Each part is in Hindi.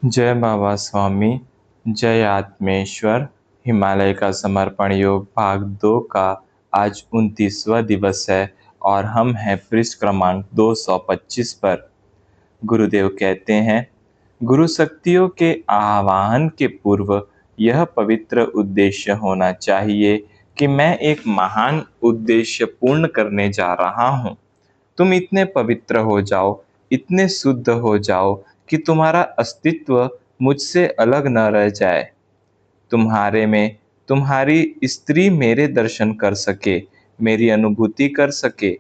जय बाबा स्वामी, जय आत्मेश्वर। हिमालय का समर्पण योग भाग 2 का आज 29वां दिवस है और हम हैं पृष्ठ क्रमांक 225 पर। गुरुदेव कहते हैं, गुरु शक्तियों के आवाहन के पूर्व यह पवित्र उद्देश्य होना चाहिए कि मैं एक महान उद्देश्य पूर्ण करने जा रहा हूँ। तुम इतने पवित्र हो जाओ, इतने शुद्ध हो जाओ कि तुम्हारा अस्तित्व मुझसे अलग न रह जाए। तुम्हारे में तुम्हारी स्त्री मेरे दर्शन कर सके, मेरी अनुभूति कर सके,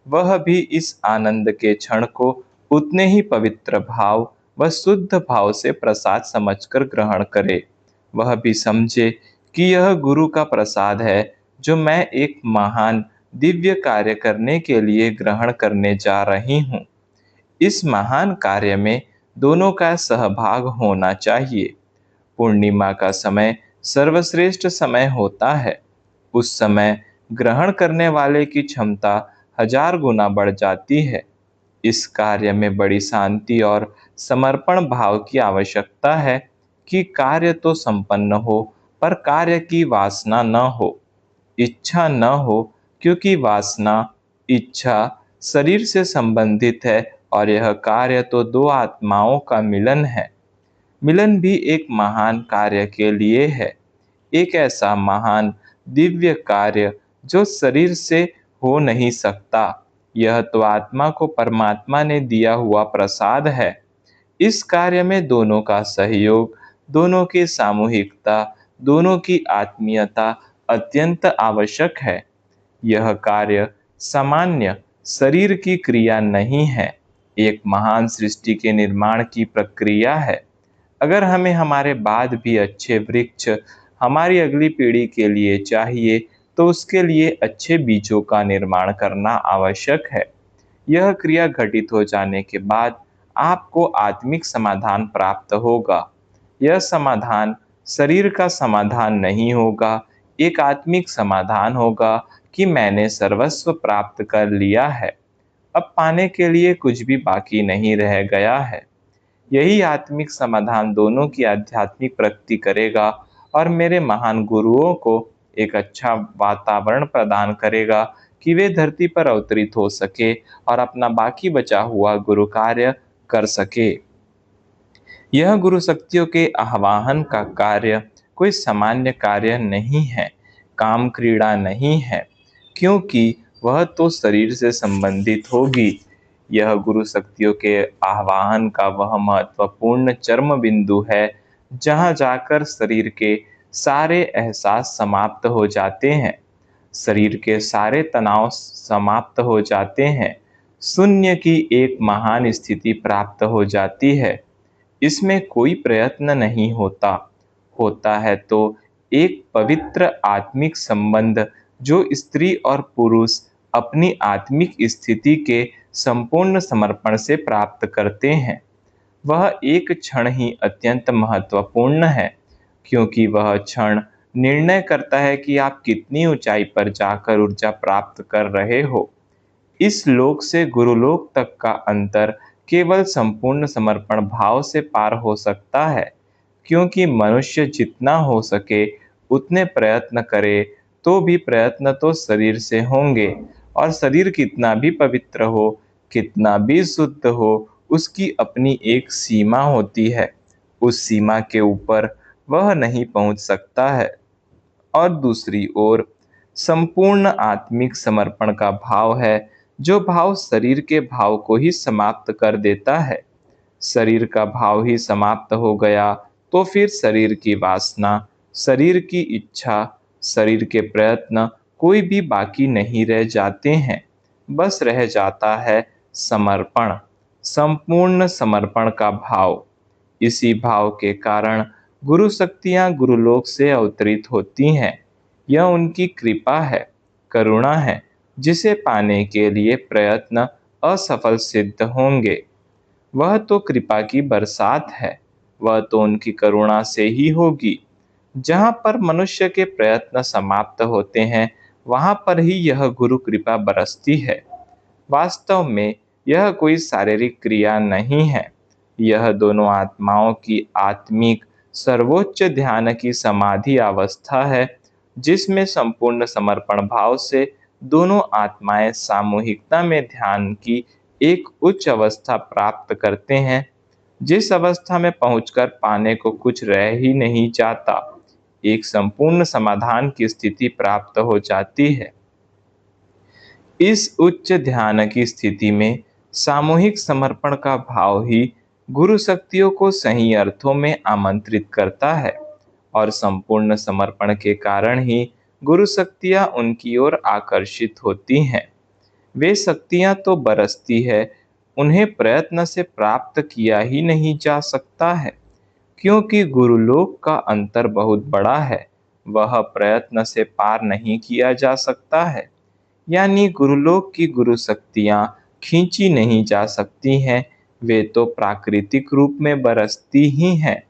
वह भी इस आनंद के क्षण को उतने ही पवित्र भाव व शुद्ध भाव से प्रसाद समझकर ग्रहण करे। वह भी समझे कि यह गुरु का प्रसाद है जो मैं एक महान दिव्य कार्य करने के लिए ग्रहण करने जा रही हूँ। इस महान कार्य में दोनों का सहभाग होना चाहिए। पूर्णिमा का समय सर्वश्रेष्ठ समय होता है। उस समय ग्रहण करने वाले की क्षमता 1000 गुना बढ़ जाती है। इस कार्य में बड़ी शांति और समर्पण भाव की आवश्यकता है कि कार्य तो संपन्न हो, पर कार्य की वासना न हो, इच्छा न हो, क्योंकि वासना, इच्छा शरीर से संबंधित है और यह कार्य तो दो आत्माओं का मिलन है। मिलन भी एक महान कार्य के लिए है, एक ऐसा महान दिव्य कार्य जो शरीर से हो नहीं सकता। यह तो आत्मा को परमात्मा ने दिया हुआ प्रसाद है। इस कार्य में दोनों का सहयोग, दोनों की सामूहिकता, दोनों की आत्मीयता अत्यंत आवश्यक है। यह कार्य सामान्य शरीर की क्रिया नहीं है, एक महान सृष्टि के निर्माण की प्रक्रिया है। अगर हमें हमारे बाद भी अच्छे वृक्ष हमारी अगली पीढ़ी के लिए चाहिए, तो उसके लिए अच्छे बीजों का निर्माण करना आवश्यक है। यह क्रिया घटित हो जाने के बाद आपको आत्मिक समाधान प्राप्त होगा। यह समाधान शरीर का समाधान नहीं होगा, एक आत्मिक समाधान होगा कि मैंने सर्वस्व प्राप्त कर लिया है, अब पाने के लिए कुछ भी बाकी नहीं रह गया है। यही आत्मिक समाधान दोनों की आध्यात्मिक प्रगति करेगा और मेरे महान गुरुओं को एक अच्छा वातावरण प्रदान करेगा कि वे धरती पर अवतरित हो सके और अपना बाकी बचा हुआ गुरु कार्य कर सके। यह गुरु शक्तियों के आह्वान का कार्य कोई सामान्य कार्य नहीं है, काम क्रीड़ा नहीं है, क्योंकि वह तो शरीर से संबंधित होगी। यह गुरु शक्तियों के आह्वान का वह महत्वपूर्ण चरम बिंदु है जहाँ जाकर शरीर के सारे एहसास समाप्त हो जाते हैं, शरीर के सारे तनाव समाप्त हो जाते हैं, शून्य की एक महान स्थिति प्राप्त हो जाती है। इसमें कोई प्रयत्न नहीं होता, होता है तो एक पवित्र आत्मिक संबंध जो स्त्री और पुरुष अपनी आत्मिक स्थिति के संपूर्ण समर्पण से प्राप्त करते हैं। वह एक क्षण ही अत्यंत महत्वपूर्ण है, क्योंकि वह क्षण निर्णय करता है कि आप कितनी ऊंचाई पर जाकर ऊर्जा प्राप्त कर रहे हो। इस लोक से गुरुलोक तक का अंतर केवल संपूर्ण समर्पण भाव से पार हो सकता है, क्योंकि मनुष्य जितना हो सके उतने प्रयत्न करे, तो भी प्रयत्न तो शरीर से होंगे, और शरीर कितना भी पवित्र हो, कितना भी शुद्ध हो, उसकी अपनी एक सीमा होती है। उस सीमा के ऊपर वह नहीं पहुंच सकता है। और दूसरी ओर संपूर्ण आत्मिक समर्पण का भाव है, जो भाव शरीर के भाव को ही समाप्त कर देता है। शरीर का भाव ही समाप्त हो गया तो फिर शरीर की वासना, शरीर की इच्छा, शरीर के प्रयत्न कोई भी बाकी नहीं रह जाते हैं। बस रह जाता है समर्पण, संपूर्ण समर्पण का भाव। इसी भाव के कारण गुरु शक्तियां गुरुलोक से अवतरित होती हैं। यह उनकी कृपा है, करुणा है, जिसे पाने के लिए प्रयत्न असफल सिद्ध होंगे। वह तो कृपा की बरसात है, वह तो उनकी करुणा से ही होगी। जहाँ पर मनुष्य के प्रयत्न समाप्त होते हैं, वहाँ पर ही यह गुरु कृपा बरसती है। वास्तव में यह कोई शारीरिक क्रिया नहीं है, यह दोनों आत्माओं की आत्मिक सर्वोच्च ध्यान की समाधि अवस्था है, जिसमें संपूर्ण समर्पण भाव से दोनों आत्माएं सामूहिकता में ध्यान की एक उच्च अवस्था प्राप्त करते हैं, जिस अवस्था में पहुंचकर पाने को कुछ रह ही नहीं जाता, एक संपूर्ण समाधान की स्थिति प्राप्त हो जाती है। इस उच्च ध्यान की स्थिति में सामूहिक समर्पण का भाव ही गुरु शक्तियों को सही अर्थों में आमंत्रित करता है, और संपूर्ण समर्पण के कारण ही गुरु शक्तियां उनकी ओर आकर्षित होती हैं। वे शक्तियां तो बरसती है, उन्हें प्रयत्न से प्राप्त किया ही नहीं जा सकता है, क्योंकि गुरुलोक का अंतर बहुत बड़ा है, वह प्रयत्न से पार नहीं किया जा सकता है। यानी गुरुलोक की गुरु शक्तियां खींची नहीं जा सकती हैं, वे तो प्राकृतिक रूप में बरसती ही हैं।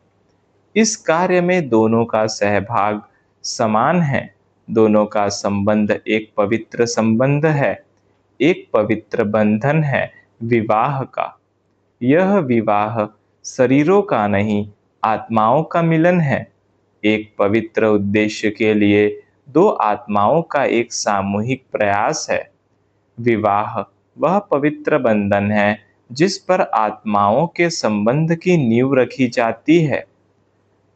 इस कार्य में दोनों का सहभाग समान है, दोनों का संबंध एक पवित्र संबंध है, एक पवित्र बंधन है, विवाह का। यह विवाह शरीरों का नहीं, आत्माओं का मिलन है। एक पवित्र उद्देश्य के लिए दो आत्माओं का एक सामूहिक प्रयास है। विवाह वह पवित्र बंधन है जिस पर आत्माओं के संबंध की नींव रखी जाती है।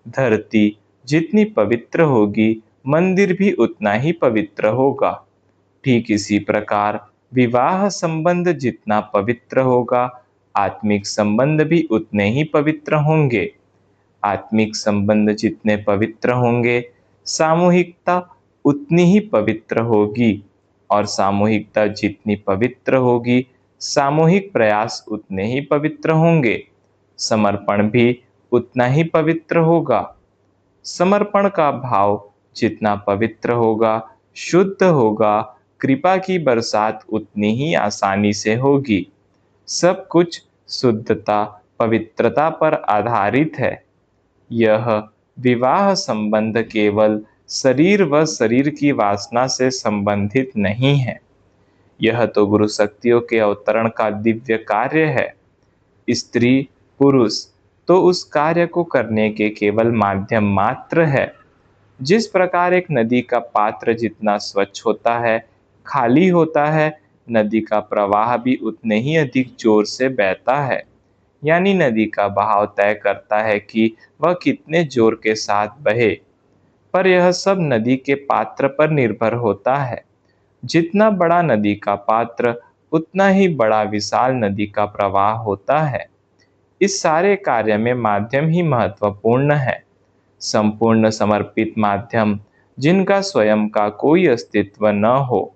धरती जितनी पवित्र होगी, मंदिर भी उतना ही पवित्र होगा। ठीक इसी प्रकार विवाह संबंध जितना पवित्र होगा, आत्मिक संबंध भी उतने ही पवित्र होंगे। आत्मिक संबंध जितने पवित्र होंगे, सामूहिकता उतनी ही पवित्र होगी, और सामूहिकता जितनी पवित्र होगी, सामूहिक प्रयास उतने ही पवित्र होंगे। समर्पण भी उतना ही पवित्र होगा। समर्पण का भाव जितना पवित्र होगा, शुद्ध होगा, कृपा की बरसात उतनी ही आसानी से होगी। सब कुछ शुद्धता, पवित्रता पर आधारित है। यह विवाह संबंध केवल शरीर व शरीर की वासना से संबंधित नहीं है। यह तो गुरु शक्तियों के अवतरण का दिव्य कार्य है। स्त्री पुरुष तो उस कार्य को करने के केवल माध्यम मात्र है। जिस प्रकार एक नदी का पात्र जितना स्वच्छ होता है, खाली होता है, नदी का प्रवाह भी उतने ही अधिक जोर से बहता है। यानी नदी का बहाव तय करता है कि वह कितने जोर के साथ बहे। पर यह सब नदी के पात्र पर निर्भर होता है। जितना बड़ा नदी का पात्र, उतना ही बड़ा विशाल नदी का प्रवाह होता है। इस सारे कार्य में माध्यम ही महत्वपूर्ण है। संपूर्ण समर्पित माध्यम, जिनका स्वयं का कोई अस्तित्व न हो,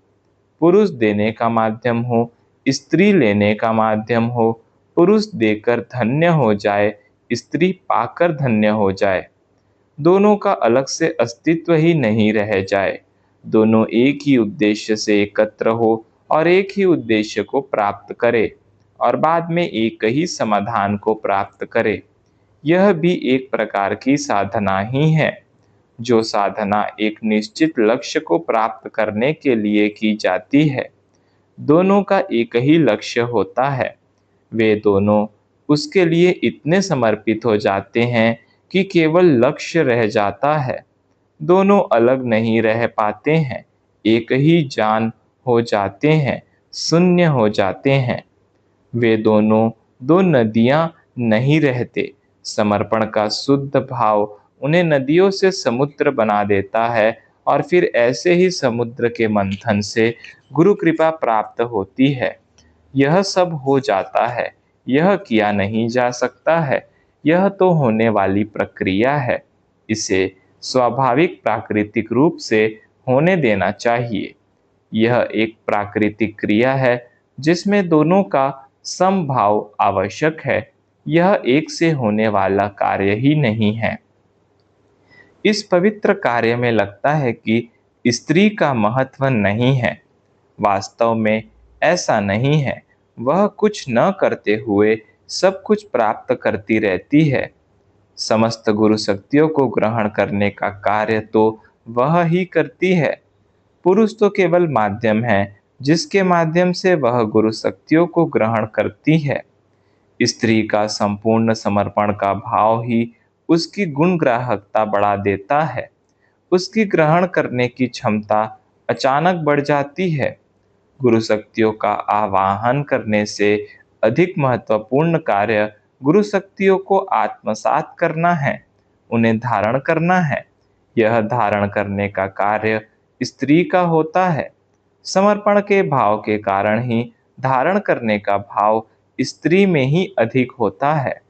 पुरुष देने का माध्यम हो, स्त्री लेने का माध्यम हो, पुरुष देकर धन्य हो जाए, स्त्री पाकर धन्य हो जाए, दोनों का अलग से अस्तित्व ही नहीं रह जाए, दोनों एक ही उद्देश्य से एकत्र हो और एक ही उद्देश्य को प्राप्त करे, और बाद में एक ही समाधान को प्राप्त करे। यह भी एक प्रकार की साधना ही है। जो साधना एक निश्चित लक्ष्य को प्राप्त करने के लिए की जाती है, दोनों का एक ही लक्ष्य होता है। वे दोनों उसके लिए इतने समर्पित हो जाते हैं कि केवल लक्ष्य रह जाता है। दोनों अलग नहीं रह पाते हैं, एक ही जान हो जाते हैं, शून्य हो जाते हैं। वे दोनों दो नदियां नहीं रहते। समर्पण का शुद्ध भाव उन्हें नदियों से समुद्र बना देता है, और फिर ऐसे ही समुद्र के मंथन से गुरु कृपा प्राप्त होती है। यह सब हो जाता है, यह किया नहीं जा सकता है, यह तो होने वाली प्रक्रिया है। इसे स्वाभाविक प्राकृतिक रूप से होने देना चाहिए। यह एक प्राकृतिक क्रिया है जिसमें दोनों का समभाव आवश्यक है। यह एक से होने वाला कार्य ही नहीं है। इस पवित्र कार्य में लगता है कि स्त्री का महत्व नहीं है। वास्तव में ऐसा नहीं है। वह कुछ न करते हुए सब कुछ प्राप्त करती रहती है। समस्त गुरु शक्तियों को ग्रहण करने का कार्य तो वह ही करती है। पुरुष तो केवल माध्यम है, जिसके माध्यम से वह गुरु शक्तियों को ग्रहण करती है। स्त्री का संपूर्ण समर्पण का भाव ही उसकी गुणग्राहकता बढ़ा देता है। उसकी ग्रहण करने की क्षमता अचानक बढ़ जाती है। गुरु शक्तियों का आवाहन करने से अधिक महत्वपूर्ण कार्य गुरु शक्तियों को आत्मसात करना है, उन्हें धारण करना है। यह धारण करने का कार्य स्त्री का होता है। समर्पण के भाव के कारण ही धारण करने का भाव स्त्री में ही अधिक होता है।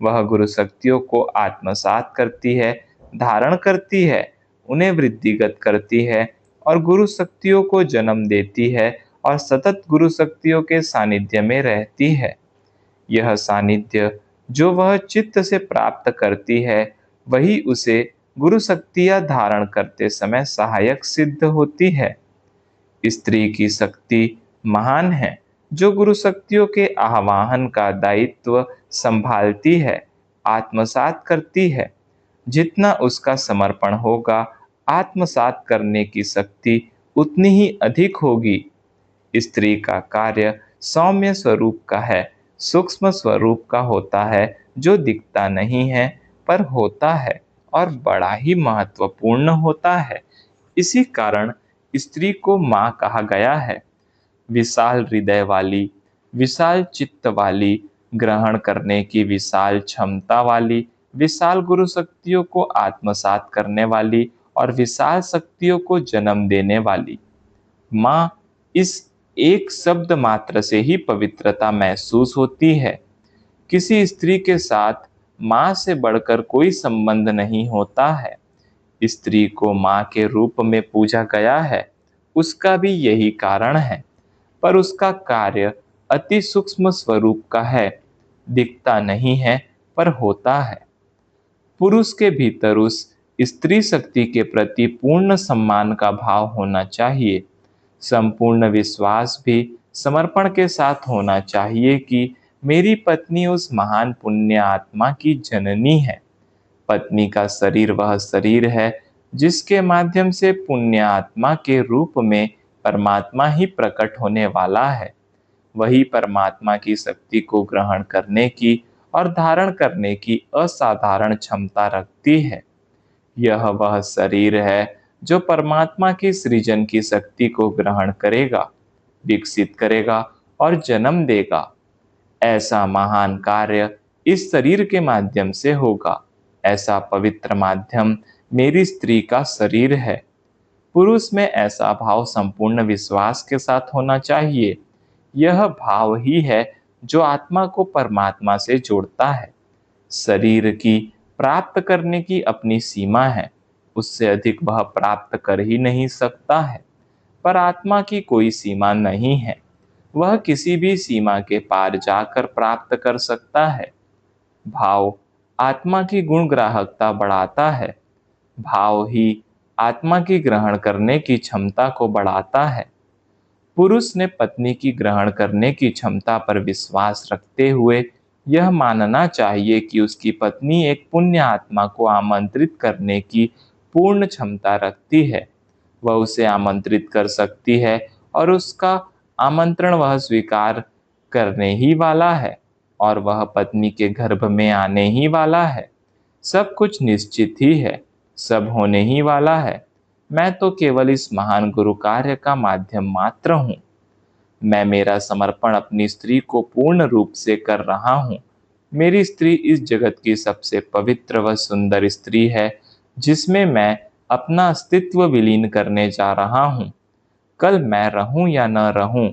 वह गुरु शक्तियों को आत्मसात करती है, धारण करती है, उन्हें वृद्धिगत करती है और गुरु शक्तियों को जन्म देती है और सतत गुरु शक्तियों के सानिध्य में रहती है। यह सानिध्य जो वह चित्त से प्राप्त करती है, वही उसे गुरु शक्तियाँ धारण करते समय सहायक सिद्ध होती है। स्त्री की शक्ति महान है, जो गुरु शक्तियों के आवाहन का दायित्व संभालती है, आत्मसात करती है। जितना उसका समर्पण होगा, आत्मसात करने की शक्ति उतनी ही अधिक होगी। स्त्री का कार्य सौम्य स्वरूप का है, सूक्ष्म स्वरूप का होता है, जो दिखता नहीं है पर होता है और बड़ा ही महत्वपूर्ण होता है। इसी कारण स्त्री को माँ कहा गया है। विशाल हृदय वाली, विशाल चित्त वाली, ग्रहण करने की विशाल क्षमता वाली, विशाल गुरु शक्तियों को आत्मसात करने वाली और विशाल शक्तियों को जन्म देने वाली। माँ, इस एक शब्द मात्र से ही पवित्रता महसूस होती है। किसी स्त्री के साथ माँ से बढ़कर कोई संबंध नहीं होता है। स्त्री को माँ के रूप में पूजा गया है, उसका भी यही कारण है। पर उसका कार्य अति सूक्ष्म स्वरूप का है, दिखता नहीं है पर होता है। पुरुष के भीतर उस स्त्री शक्ति के प्रति पूर्ण सम्मान का भाव होना चाहिए। संपूर्ण विश्वास भी समर्पण के साथ होना चाहिए कि मेरी पत्नी उस महान पुण्य आत्मा की जननी है। पत्नी का शरीर वह शरीर है जिसके माध्यम से पुण्य आत्मा के रूप में परमात्मा ही प्रकट होने वाला है। वही परमात्मा की शक्ति को ग्रहण करने की और धारण करने की असाधारण क्षमता रखती है। यह वह शरीर है जो परमात्मा की सृजन की शक्ति को ग्रहण करेगा, विकसित करेगा और जन्म देगा। ऐसा महान कार्य इस शरीर के माध्यम से होगा। ऐसा पवित्र माध्यम मेरी स्त्री का शरीर है। पुरुष में ऐसा भाव संपूर्ण विश्वास के साथ होना चाहिए। यह भाव ही है जो आत्मा को परमात्मा से जोड़ता है। शरीर की प्राप्त करने की अपनी सीमा है, उससे अधिक वह प्राप्त कर ही नहीं सकता है। पर आत्मा की कोई सीमा नहीं है, वह किसी भी सीमा के पार जाकर प्राप्त कर सकता है। भाव आत्मा की गुणग्राहकता बढ़ाता है। भाव ही आत्मा की ग्रहण करने की क्षमता को बढ़ाता है। पुरुष ने पत्नी की ग्रहण करने की क्षमता पर विश्वास रखते हुए यह मानना चाहिए कि उसकी पत्नी एक पुण्य आत्मा को आमंत्रित करने की पूर्ण क्षमता रखती है। वह उसे आमंत्रित कर सकती है और उसका आमंत्रण वह स्वीकार करने ही वाला है और वह पत्नी के गर्भ में आने ही वाला है। सब कुछ निश्चित ही है, सब होने ही वाला है। मैं तो केवल इस महान गुरु कार्य का माध्यम मात्र हूँ। मैं मेरा समर्पण अपनी स्त्री को पूर्ण रूप से कर रहा हूँ। मेरी स्त्री इस जगत की सबसे पवित्र व सुंदर स्त्री है, जिसमें मैं अपना अस्तित्व विलीन करने जा रहा हूँ। कल मैं रहूं या न रहूं,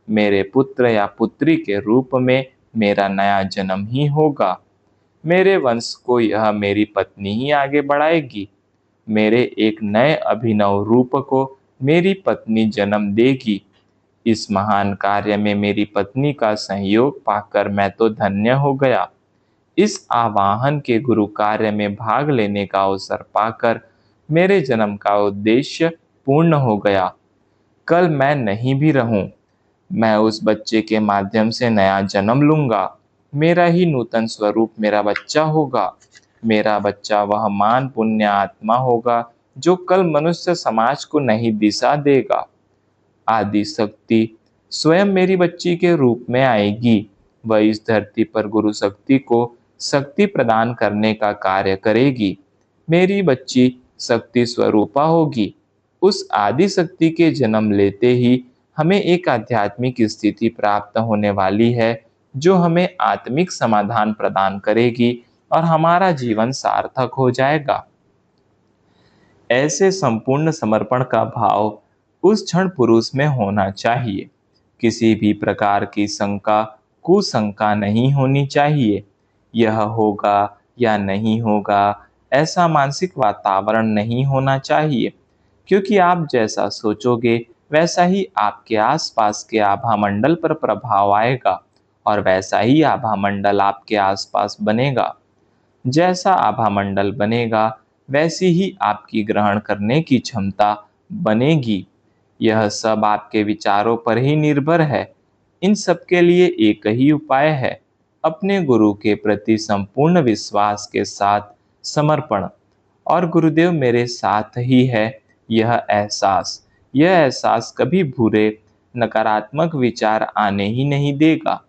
मेरे पुत्र या पुत्री के रूप में मेरा नया जन्म ही होगा। मेरे वंश को यह मेरी पत्नी ही आगे बढ़ाएगी। मेरे एक नए अभिनव रूप को मेरी पत्नी जन्म देगी। इस महान कार्य में मेरी पत्नी का सहयोग पाकर मैं तो धन्य हो गया। इस आवाहन के गुरु कार्य में भाग लेने का अवसर पाकर मेरे जन्म का उद्देश्य पूर्ण हो गया। कल मैं नहीं भी रहूं, मैं उस बच्चे के माध्यम से नया जन्म लूंगा। मेरा ही नूतन स्वरूप मेरा बच्चा होगा। मेरा बच्चा वह मान पुण्य आत्मा होगा जो कल मनुष्य समाज को नई दिशा देगा। आदि शक्ति स्वयं मेरी बच्ची के रूप में आएगी। वह इस धरती पर गुरु शक्ति को शक्ति प्रदान करने का कार्य करेगी। मेरी बच्ची शक्ति स्वरूपा होगी। उस आदि शक्ति के जन्म लेते ही हमें एक आध्यात्मिक स्थिति प्राप्त होने वाली है, जो हमें आत्मिक समाधान प्रदान करेगी और हमारा जीवन सार्थक हो जाएगा। ऐसे संपूर्ण समर्पण का भाव उस क्षण पुरुष में होना चाहिए। किसी भी प्रकार की शंका, कुशंका नहीं होनी चाहिए। यह होगा या नहीं होगा, ऐसा मानसिक वातावरण नहीं होना चाहिए, क्योंकि आप जैसा सोचोगे वैसा ही आपके आसपास के आभा मंडल पर प्रभाव आएगा और वैसा ही आभा मंडल आपके आसपास बनेगा। जैसा आभा मंडल बनेगा वैसी ही आपकी ग्रहण करने की क्षमता बनेगी। यह सब आपके विचारों पर ही निर्भर है। इन सब के लिए एक ही उपाय है, अपने गुरु के प्रति संपूर्ण विश्वास के साथ समर्पण। और गुरुदेव मेरे साथ ही है, यह एहसास कभी बुरे नकारात्मक विचार आने ही नहीं देगा।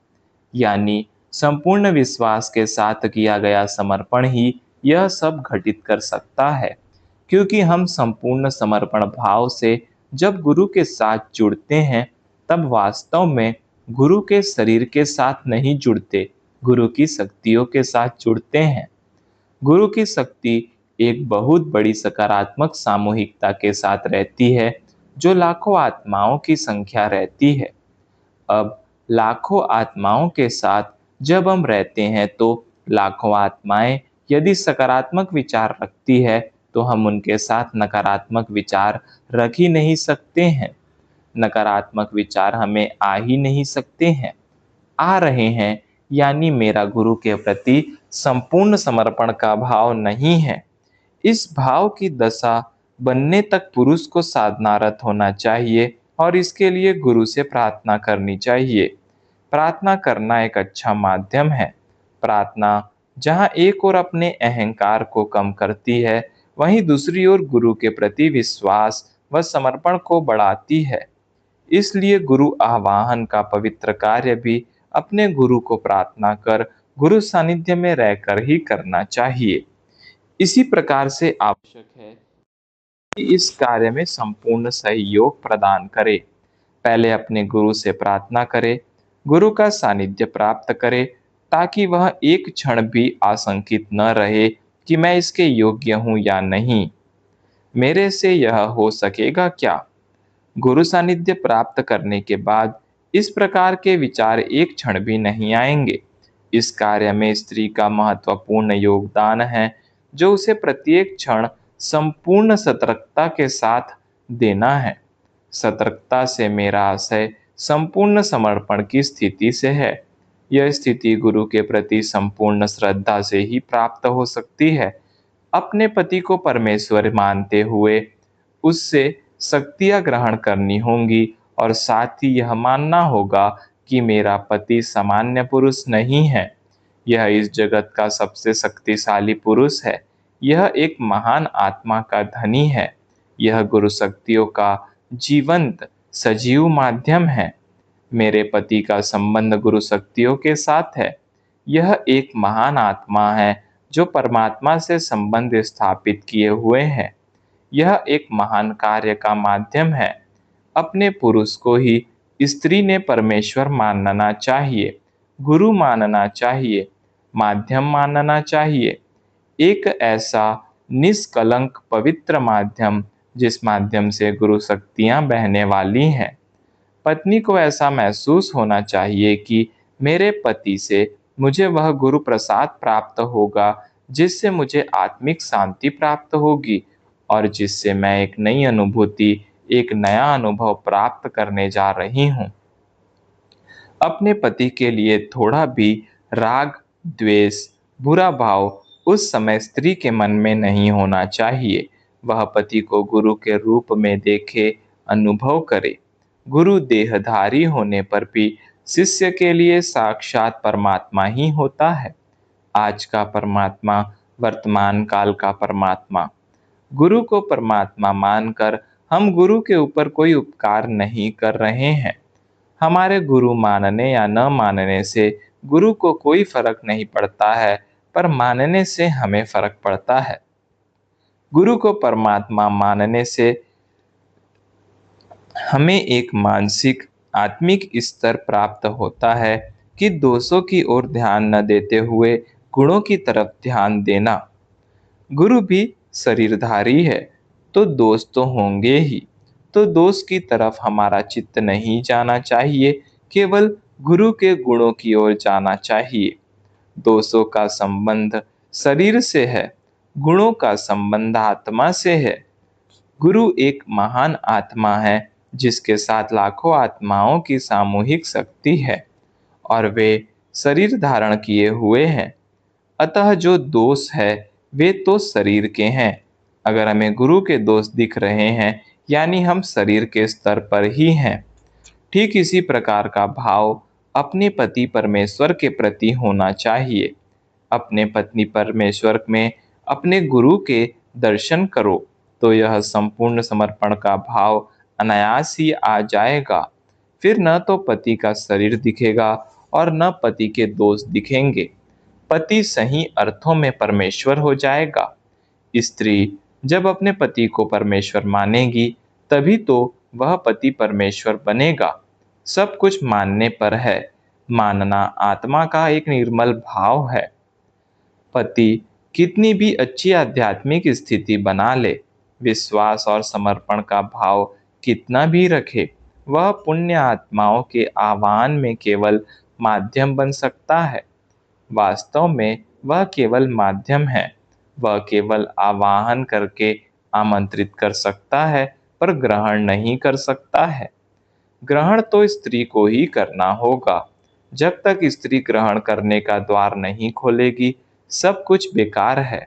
यानी संपूर्ण विश्वास के साथ किया गया समर्पण ही यह सब घटित कर सकता है, क्योंकि हम संपूर्ण समर्पण भाव से जब गुरु के साथ जुड़ते हैं, तब वास्तव में गुरु के शरीर के साथ नहीं जुड़ते, गुरु की शक्तियों के साथ जुड़ते हैं। गुरु की शक्ति एक बहुत बड़ी सकारात्मक सामूहिकता के साथ रहती है, जो लाखों आत्माओं की संख्या रहती है। अब लाखों आत्माओं के साथ जब हम रहते हैं, तो लाखों आत्माएं यदि सकारात्मक विचार रखती है, तो हम उनके साथ नकारात्मक विचार रख ही नहीं सकते हैं। नकारात्मक विचार हमें आ ही नहीं सकते हैं। आ रहे हैं यानी मेरा गुरु के प्रति संपूर्ण समर्पण का भाव नहीं है। इस भाव की दशा बनने तक पुरुष को साधनारत होना चाहिए और इसके लिए गुरु से प्रार्थना करनी चाहिए। प्रार्थना करना एक अच्छा माध्यम है। प्रार्थना जहाँ एक ओर अपने अहंकार को कम करती है, वहीं दूसरी ओर गुरु के प्रति विश्वास व समर्पण को बढ़ाती है। इसलिए गुरु आवाहन का पवित्र कार्य भी अपने गुरु को प्रार्थना कर गुरु सानिध्य में रहकर ही करना चाहिए। इसी प्रकार से आवश्यक है कि इस कार्य में संपूर्ण सहयोग प्रदान करे। पहले अपने गुरु से प्रार्थना करे, गुरु का सानिध्य प्राप्त करे, ताकि वह एक क्षण भी आशंकित न रहे कि मैं इसके योग्य हूँ या नहीं, मेरे से यह हो सकेगा क्या। गुरु सानिध्य प्राप्त करने के बाद इस प्रकार के विचार एक क्षण भी नहीं आएंगे। इस कार्य में स्त्री का महत्वपूर्ण योगदान है, जो उसे प्रत्येक क्षण संपूर्ण सतर्कता के साथ देना है। सतर्कता से मेरा आशय संपूर्ण समर्पण की स्थिति से है। यह स्थिति गुरु के प्रति संपूर्ण श्रद्धा से ही प्राप्त हो सकती है। अपने पति को परमेश्वर मानते हुए उससे शक्तियां ग्रहण करनी होंगी और साथ ही यह मानना होगा कि मेरा पति सामान्य पुरुष नहीं है। यह इस जगत का सबसे शक्तिशाली पुरुष है। यह एक महान आत्मा का धनी है। यह गुरु शक्तियों का जीवंत सजीव माध्यम है। मेरे पति का संबंध गुरु शक्तियों के साथ है। यह एक महान आत्मा है जो परमात्मा से संबंध स्थापित किए हुए है। यह एक महान कार्य का माध्यम है। अपने पुरुष को ही स्त्री ने परमेश्वर मानना चाहिए, गुरु मानना चाहिए, माध्यम मानना चाहिए। एक ऐसा निष्कलंक पवित्र माध्यम जिस माध्यम से गुरु शक्तियां बहने वाली हैं। पत्नी को ऐसा महसूस होना चाहिए कि मेरे पति से मुझे वह गुरु प्रसाद प्राप्त होगा, जिससे मुझे आत्मिक शांति प्राप्त होगी और जिससे मैं एक नई अनुभूति, एक नया अनुभव प्राप्त करने जा रही हूँ। अपने पति के लिए थोड़ा भी राग, द्वेष, बुरा भाव उस समय स्त्री के मन में नहीं होना चाहिए। वह पति को गुरु के रूप में देखे, अनुभव करे। गुरु देहधारी होने पर भी शिष्य के लिए साक्षात परमात्मा ही होता है। आज का परमात्मा, वर्तमान काल का परमात्मा। गुरु को परमात्मा मानकर हम गुरु के ऊपर कोई उपकार नहीं कर रहे हैं। हमारे गुरु मानने या न मानने से गुरु को कोई फर्क नहीं पड़ता है, पर मानने से हमें फर्क पड़ता है। गुरु को परमात्मा मानने से हमें एक मानसिक आत्मिक स्तर प्राप्त होता है कि दोषों की ओर ध्यान न देते हुए गुणों की तरफ ध्यान देना। गुरु भी शरीरधारी है, तो दोष तो होंगे ही। तो दोष की तरफ हमारा चित्त नहीं जाना चाहिए, केवल गुरु के गुणों की ओर जाना चाहिए। दोषों का संबंध शरीर से है, गुणों का संबंध आत्मा से है। गुरु एक महान आत्मा है, जिसके साथ लाखों आत्माओं की सामूहिक शक्ति है और वे शरीर धारण किए हुए हैं। अतः जो दोष है वे तो शरीर के हैं। अगर हमें गुरु के दोष दिख रहे हैं, यानी हम शरीर के स्तर पर ही हैं। ठीक इसी प्रकार का भाव अपने पति परमेश्वर के प्रति होना चाहिए। अपने पत्नी परमेश्वर में अपने गुरु के दर्शन करो, तो यह संपूर्ण समर्पण का भाव अनायास ही आ जाएगा। फिर न तो पति का शरीर दिखेगा और न पति के दोष दिखेंगे। पति सही अर्थों में परमेश्वर हो जाएगा। स्त्री जब अपने पति को परमेश्वर मानेगी, तभी तो वह पति परमेश्वर बनेगा। सब कुछ मानने पर है। मानना आत्मा का एक निर्मल भाव है। पति कितनी भी अच्छी आध्यात्मिक स्थिति बना ले, विश्वास और समर्पण का भाव कितना भी रखे, वह पुण्य आत्माओं के आह्वान में केवल माध्यम बन सकता है। वास्तव में वह केवल माध्यम है। वह केवल आवाहन करके आमंत्रित कर सकता है, पर ग्रहण नहीं कर सकता है। ग्रहण तो स्त्री को ही करना होगा। जब तक स्त्री ग्रहण करने का द्वार नहीं खोलेगी, सब कुछ बेकार है।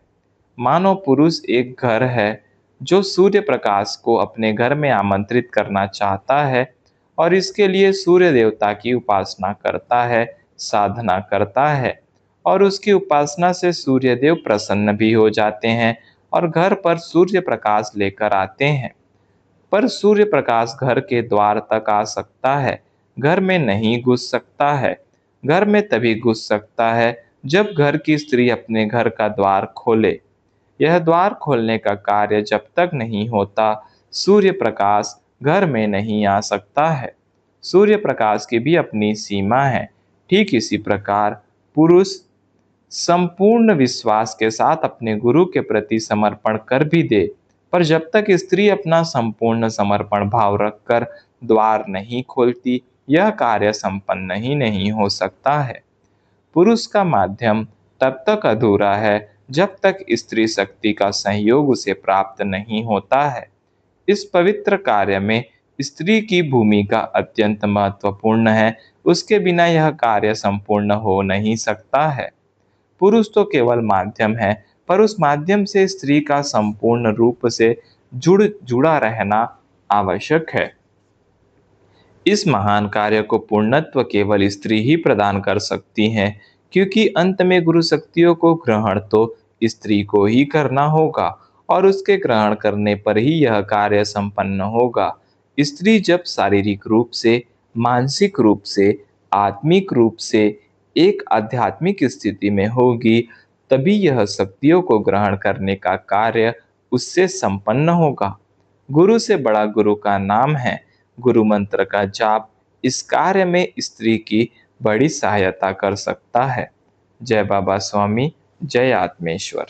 मानो पुरुष एक घर है जो सूर्य प्रकाश को अपने घर में आमंत्रित करना चाहता है और इसके लिए सूर्य देवता की उपासना करता है, साधना करता है, और उसकी उपासना से सूर्य देव प्रसन्न भी हो जाते हैं और घर पर सूर्य प्रकाश लेकर आते हैं। पर सूर्य प्रकाश घर के द्वार तक आ सकता है, घर में नहीं घुस सकता है। घर में तभी घुस सकता है जब घर की स्त्री अपने घर का द्वार खोले। यह द्वार खोलने का कार्य जब तक नहीं होता, सूर्य प्रकाश घर में नहीं आ सकता है। सूर्य प्रकाश की भी अपनी सीमा है। ठीक इसी प्रकार पुरुष संपूर्ण विश्वास के साथ अपने गुरु के प्रति समर्पण कर भी दे, पर जब तक स्त्री अपना संपूर्ण समर्पण भाव रखकर द्वार नहीं खोलती, यह कार्य संपन्न ही नहीं हो सकता है। पुरुष का माध्यम तब तक अधूरा है जब तक स्त्री शक्ति का सहयोग उसे प्राप्त नहीं होता है। इस पवित्र कार्य में स्त्री की भूमिका अत्यंत महत्वपूर्ण है। उसके बिना यह कार्य संपूर्ण हो नहीं सकता है। पुरुष तो केवल माध्यम है, पर उस माध्यम से स्त्री का संपूर्ण रूप से जुड़ा रहना आवश्यक है। इस महान कार्य को पूर्णत्व केवल स्त्री ही प्रदान कर सकती है, क्योंकि अंत में गुरु शक्तियों को ग्रहण तो स्त्री को ही करना होगा और उसके ग्रहण करने पर ही यह कार्य संपन्न होगा। स्त्री जब शारीरिक रूप से, मानसिक रूप से, आत्मिक रूप से एक आध्यात्मिक स्थिति में होगी, तभी यह शक्तियों को ग्रहण करने का कार्य उससे संपन्न होगा। गुरु से बड़ा गुरु का नाम है। गुरु मंत्र का जाप इस कार्य में स्त्री की बड़ी सहायता कर सकता है। जय बाबा स्वामी, जय आत्मेश्वर।